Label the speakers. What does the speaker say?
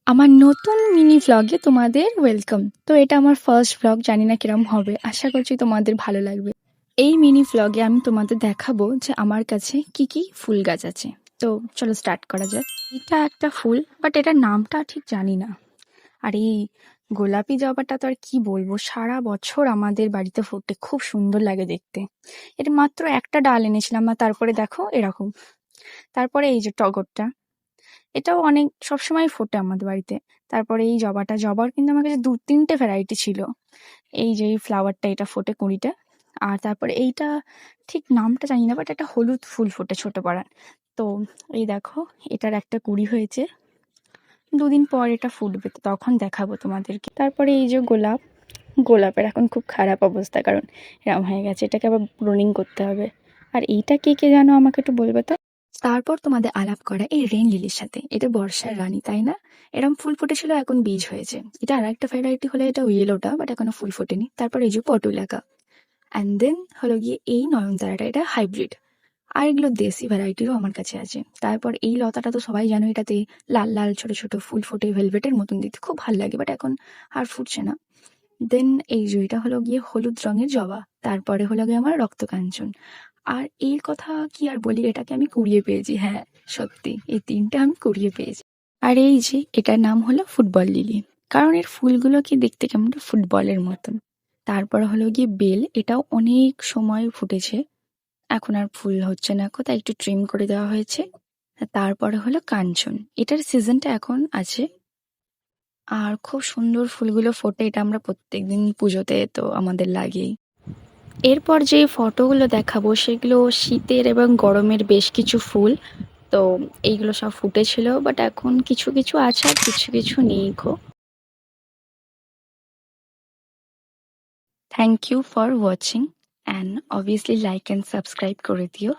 Speaker 1: আমার নতুন মিনি ভ্লগে তোমাদের ওয়েলকাম। তো এটা আমার ফার্স্ট ভ্লগ, জানি না কিরম হবে, আশা করছি তোমাদের ভালো লাগবে। এই মিনি ভ্লগে আমি তোমাদের দেখাবো যে আমার কাছে কি কি ফুল গাছ আছে। তো চলো স্টার্ট করা যাক। এটা একটা ফুল, বাট এটার নামটা ঠিক জানি না। আর এই গোলাপি জবাটা তো আর কি বলবো, সারা বছর আমাদের বাড়িতে ফোটে, খুব সুন্দর লাগে দেখতে। এটা মাত্র একটা ডাল এনেছিলাম, আর তারপরে দেখো এরকম। তারপরে এই যে টগরটা, এটাও অনেক সবসময় ফোটে আমাদের বাড়িতে। তারপরে এই জবাটা, জবার কিন্তু আমার কাছে ২-৩টে ভ্যারাইটি ছিল। এই যে এই ফ্লাওয়ারটা, এটা ফোটে কুঁড়িটা। আর তারপরে এইটা ঠিক নামটা জানি না, বাট একটা হলুদ ফুল ফোটে ছোট পাড়ার। তো এই দেখো, এটার একটা কুঁড়ি হয়েছে, ২ দিন পর এটা ফুটবে, তো তখন দেখাবো তোমাদেরকে। তারপরে এই যে গোলাপ, গোলাপের এখন খুব খারাপ অবস্থা, কারণ এরম হয়ে গেছে, এটাকে আবার প্রুনিং করতে হবে। আর এইটা কে কে জানো আমাকে একটু বলবে তো। তারপর তোমাদের আলাপ করা এই রেন লিলির সাথে। এটা বর্ষার রানী, তাই না? এরম ফুল ফুটেছিল, এখন বীজ হয়েছে। এটা আর একটা ভ্যারাইটি হলে এটা ইয়েলোটা, বাট এখনো ফুল ফোটেনি। তারপর এই যে পটুলাকা, অ্যান্ড দেন হলো গিয়ে এই নয়নতারাটা, এটা হাইব্রিড। আর এগুলো দেশি ভ্যারাইটিরও আমার কাছে আছে। তারপর এই লতাটা তো সবাই জানো, এটাতে লাল লাল ছোট ছোট ফুল ফোটে, ভেলভেটের মতন দেখতে, খুব ভালো লাগে, বাট এখন আর ফুটছে না। দেন এই যে এটা হলো গিয়ে হলুদ রঙের জবা। তারপরে হলো গিয়ে আমার রক্তকাঞ্চন। আর এর কথা কি আর বলি, এটাকে আমি কুড়িয়ে পেয়েছি। হ্যাঁ, সত্যি এই ৩টা আমি কুড়িয়ে পেয়েছি। আর এই যে এটার নাম হলো ফুটবল লিলি, কারণ এর ফুলগুলো কি দেখতে কেমন ফুটবলের মতন। তারপর হলো গিয়ে বেল, এটাও অনেক সময় ফুটেছে, এখন আর ফুল হচ্ছে না, কোথায় একটু ট্রিম করে দেওয়া হয়েছে। তারপরে হলো কাঞ্চন, এটার সিজনটা এখন আছে। আর খুব সুন্দর ফুলগুলো ফোটে, এটা আমরা প্রত্যেকদিন পুজোতে তো আমাদের লাগেই। এরপর যে ফটোগুলো দেখাবো সেগুলো শীতের এবং গরমের বেশ কিছু ফুল। তো এইগুলো সব ফুটেছিল, বাট এখন কিছু কিছু আছে আর কিছু কিছু নেই গো। Thank you for watching, and obviously like and subscribe করে দিও।